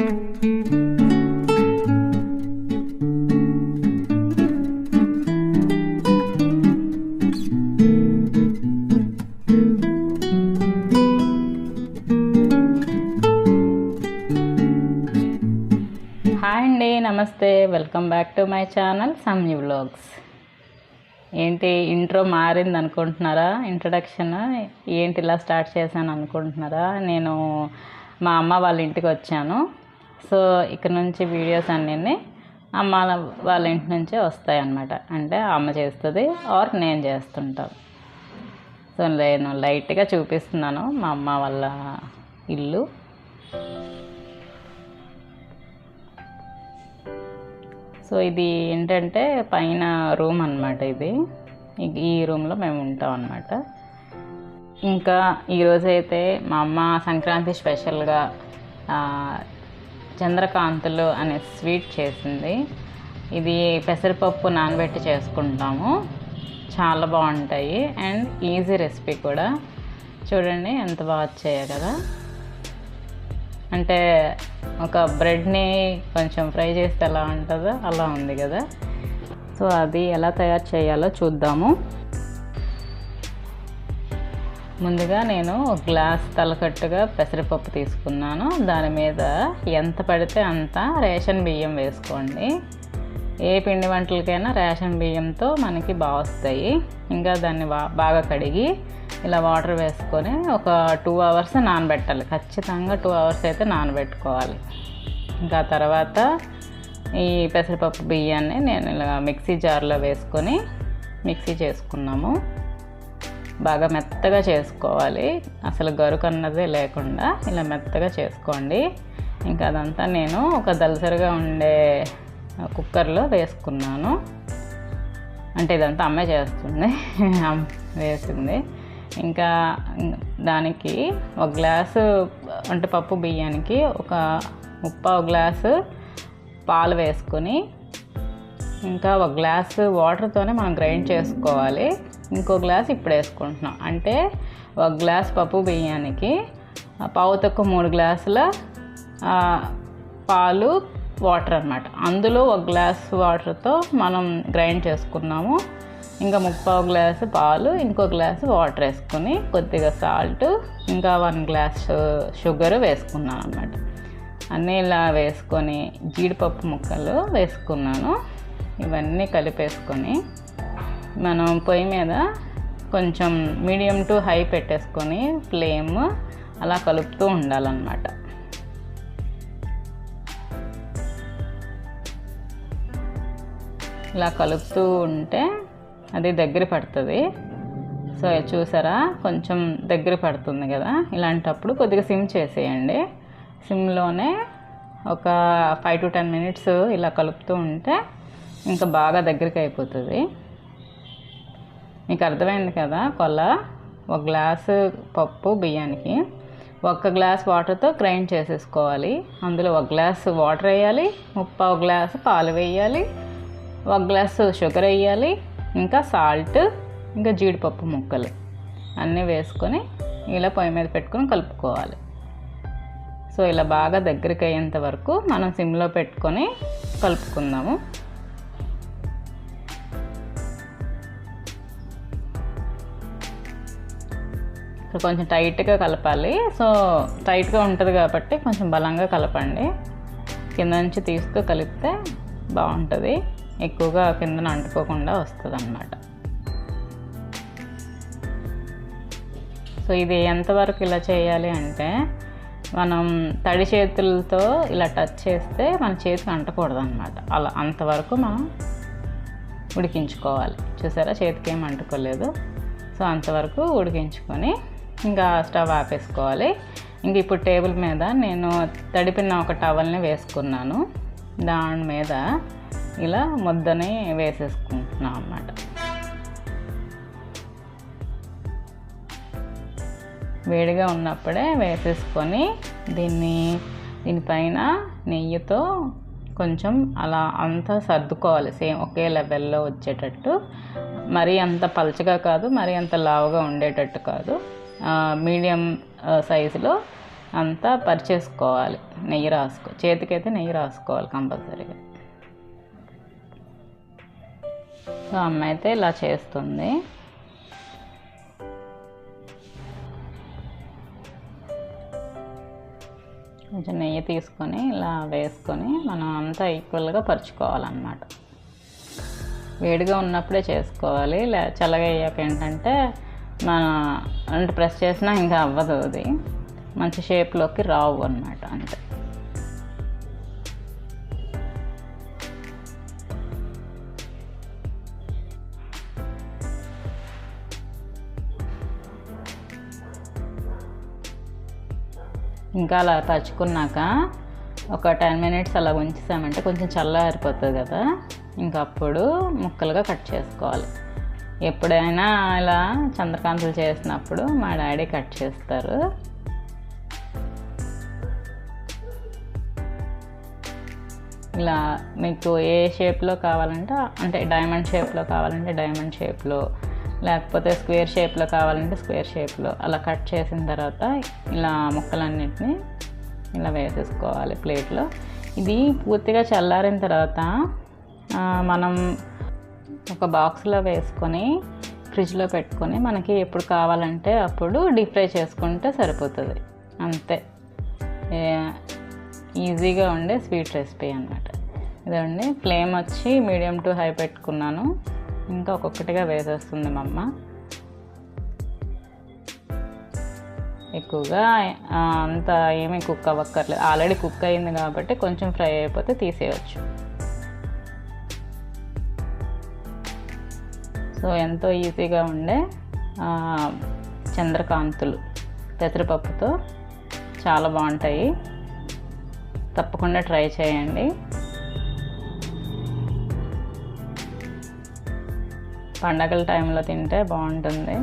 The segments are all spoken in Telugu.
హాయ్ అండి, నమస్తే. Welcome back to my channel Samyu vlogs. ఏంటి ఇంట్రో మారింది అనుకుంటున్నారా? ఇంట్రడక్షన్ ఏంటి ఇలా స్టార్ట్ చేశాను అనుకుంటున్నారా? నేను మా అమ్మ వాళ్ళ ఇంటికి వచ్చాను. సో ఇక్కడ నుంచి వీడియోస్ అన్నీ అమ్మ వాళ్ళ ఇంటి నుంచే వస్తాయి అన్నమాట. అంటే అమ్మ చేస్తుంది ఆర్ నేను చేస్తుంటాను. సో నేను లైట్గా చూపిస్తున్నాను మా అమ్మ వాళ్ళ ఇల్లు. సో ఇది ఏంటంటే పైన రూమ్ అన్నమాట. ఈ రూమ్లో మేము ఉంటాం అన్నమాట. ఇంకా ఈరోజైతే మా అమ్మ సంక్రాంతి స్పెషల్గా చంద్రకాంతులు అనే స్వీట్ చేసింది. ఇది పెసరపప్పు నానబెట్టి చేసుకుంటాము. చాలా బాగుంటాయి అండ్ ఈజీ రెసిపీ కూడా. చూడండి ఎంత బాగా వచ్చాయో కదా. అంటే ఒక బ్రెడ్ని కొంచెం ఫ్రై చేస్తే ఎలా ఉంటుందో అలా ఉంది కదా. సో అది ఎలా తయారు చేయాలో చూద్దాము. ముందుగా నేను గ్లాస్ తలకట్టుగా పెసరపప్పు తీసుకున్నాను. దాని మీద ఎంత పడితే అంత రేషన్ బియ్యం వేసుకోండి. ఏ పిండి వంటలకైనా రేషన్ బియ్యంతో మనకి బాగా వస్తాయి. ఇంకా దాన్ని బాగా కడిగి ఇలా వాటర్ వేసుకొని ఒక 2 hours నానబెట్టాలి. ఖచ్చితంగా 2 hours అయితే నానబెట్టుకోవాలి. ఇంకా తర్వాత ఈ పెసరపప్పు బియ్యాన్ని నేను ఇలా మిక్సీ జార్లో వేసుకొని మిక్సీ చేసుకున్నాము. బాగా మెత్తగా చేసుకోవాలి, అసలు గరుకు అన్నదే లేకుండా ఇలా మెత్తగా చేసుకోండి. ఇంకా అదంతా నేను ఒక దలసరిగా ఉండే కుక్కర్లో వేసుకున్నాను. అంటే ఇదంతా అమ్మే చేస్తుంది, వేసింది. ఇంకా దానికి 1 గ్లాసు అంటే పప్పు బియ్యానికి ఒక 1/4 గ్లాసు పాలు వేసుకొని ఇంకా 1 గ్లాసు వాటర్తోనే మనం గ్రైండ్ చేసుకోవాలి. ఇంకో గ్లాస్ ఇప్పుడు వేసుకుంటున్నాం. అంటే 1 గ్లాస్ పప్పు బియ్యానికి 2.5 గ్లాసుల పాలు వాటర్ అన్నమాట. అందులో 1 గ్లాస్ వాటర్తో మనం గ్రైండ్ చేసుకున్నాము. ఇంకా 3/4 గ్లాసు పాలు, ఇంకో గ్లాసు వాటర్ వేసుకొని కొద్దిగా సాల్ట్, ఇంకా 1 గ్లాస్ షుగర్ వేసుకున్నాను అన్నమాట. అన్నీ ఇలా వేసుకొని జీడిపప్పు ముక్కలు వేసుకున్నాను. ఇవన్నీ కలిపేసుకొని మనం పొయ్యి మీద కొంచెం మీడియం టు హై పెట్టేసుకొని ఫ్లేమ్ అలా కలుపుతూ ఉండాలన్నమాట. ఇలా కలుపుతూ ఉంటే అది దగ్గర పడుతుంది. సో చూసారా, కొంచెం దగ్గర పడుతుంది కదా. ఇలాంటప్పుడు కొద్దిగా సిమ్ చేసేయండి. సిమ్లోనే ఒక 5 to 10 minutes ఇలా కలుపుతూ ఉంటే ఇంకా బాగా దగ్గరికి అయిపోతుంది. మీకు అర్థమైంది కదా కొల. 1 గ్లాసు పప్పు బియ్యానికి 1 గ్లాస్ వాటర్తో గ్రైండ్ చేసేసుకోవాలి. అందులో 1 గ్లాస్ వాటర్ వేయాలి, 3/4 గ్లాసు పాలు వేయాలి, 1 గ్లాసు షుగర్ వేయాలి, ఇంకా సాల్ట్, ఇంకా జీడిపప్పు ముక్కలు అన్నీ వేసుకొని ఇలా పొయ్యి మీద పెట్టుకొని కలుపుకోవాలి. సో ఇలా బాగా దగ్గరికి అయ్యేంత వరకు మనం సిమ్లో పెట్టుకొని కలుపుకుందాము. ఇప్పుడు కొంచెం టైట్గా కలపాలి. సో టైట్గా ఉంటుంది కాబట్టి కొంచెం బలంగా కలపండి. కింద నుంచి తీస్తూ కలిపితే బాగుంటుంది. ఎక్కువగా కిందన అంటుకోకుండా వస్తుంది అన్నమాట. సో ఇది ఎంతవరకు ఇలా చేయాలి అంటే మనం తడి చేతులతో ఇలా టచ్ చేస్తే మన చేతికి అంటకూడదు అన్నమాట. అలా అంతవరకు మనం ఉడికించుకోవాలి. చూసారా, చేతికి ఏం అంటుకోలేదు. సో అంతవరకు ఉడికించుకొని ఇంకా స్టవ్ ఆపేసుకోవాలి. ఇంక ఇప్పుడు టేబుల్ మీద నేను తడిపిన ఒక టవల్ని వేసుకున్నాను. దాని మీద ఇలా ముద్దని వేసేసుకుంటున్నాం అన్నమాట. వేడిగా ఉన్నప్పుడే వేసేసుకొని దీనిపైన నెయ్యితో కొంచెం అలా అంతా సర్దుకోవాలి. సేమ్ ఒకే లెవెల్లో వచ్చేటట్టు. మరీ అంత పలచగా కాదు, మరీ అంత లావుగా ఉండేటట్టు కాదు. మీడియం సైజులో అంతా పరిచేసుకోవాలి. నెయ్యి చేతికైతే నెయ్యి రాసుకోవాలి కంపల్సరీగా. సో అమ్మ అయితే ఇలా చేస్తుంది. కొంచెం నెయ్యి తీసుకొని ఇలా వేసుకొని మనం అంతా ఈక్వల్గా పరుచుకోవాలన్నమాట. వేడిగా ఉన్నప్పుడే చేసుకోవాలి. చల్లగా అయ్యాక ఏంటంటే మన అంటే ప్రెస్ చేసినా ఇంకా అవ్వదు, అది మంచి షేప్లోకి రావు అన్నమాట. అంతే. ఇంకా అలా పరుచుకున్నాక ఒక 10 మినిట్స్ అలా ఉంచేసామంటే కొంచెం చల్లారిపోతుంది కదా, ఇంకా అప్పుడు ముక్కలుగా కట్ చేసుకోవాలి. ఎప్పుడైనా ఇలా చంద్రకాంతలు చేసినప్పుడు మా డాడీ కట్ చేస్తారు. ఇలా మీకు ఏ షేప్లో కావాలంటే అంటే డైమండ్ షేప్లో కావాలంటే డైమండ్ షేప్లో, లేకపోతే స్క్వేర్ షేప్లో కావాలంటే స్క్వేర్ షేప్లో అలా కట్ చేసిన తర్వాత ఇలా ముక్కలన్నిటిని ఇలా వేసేసుకోవాలి ప్లేట్లో. ఇది పూర్తిగా చల్లారిన తర్వాత మనం ఒక బాక్స్లో వేసుకొని ఫ్రిడ్జ్లో పెట్టుకొని మనకి ఎప్పుడు కావాలంటే అప్పుడు డీప్ ఫ్రై చేసుకుంటే సరిపోతుంది. అంతే, ఈజీగా ఉండే స్వీట్ రెసిపీ అన్నమాట. ఇదండి, ఫ్లేమ్ వచ్చి మీడియం టు హై పెట్టుకున్నాను. ఇంకా ఒక్కొక్కటిగా వేసేస్తుంది మా అమ్మ. ఎక్కువగా అంత ఏమీ కుక్ అవ్వక్కర్లేదు, ఆల్రెడీ కుక్ అయింది కాబట్టి కొంచెం ఫ్రై అయిపోతే తీసేయచ్చు. సో ఎంతో ఈజీగా ఉండే చంద్రకాంతులు పెసరపప్పుతో చాలా బాగుంటాయి. తప్పకుండా ట్రై చేయండి. పండగల టైంలో తింటే బాగుంటుంది.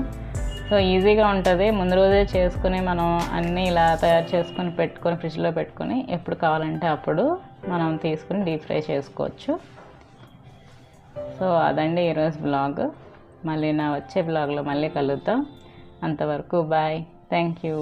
సో ఈజీగా ఉంటుంది. ముందు రోజే చేసుకుని మనం అన్నీ ఇలా తయారు చేసుకొని పెట్టుకొని ఫ్రిడ్జ్లో పెట్టుకొని ఎప్పుడు కావాలంటే అప్పుడు మనం తీసుకుని డీప్ ఫ్రై చేసుకోవచ్చు. సో అదండి ఈరోజు బ్లాగ్. మళ్ళీ నా వచ్చే బ్లాగ్లో మళ్ళీ కలుద్దాం. అంతవరకు బాయ్. Thank you.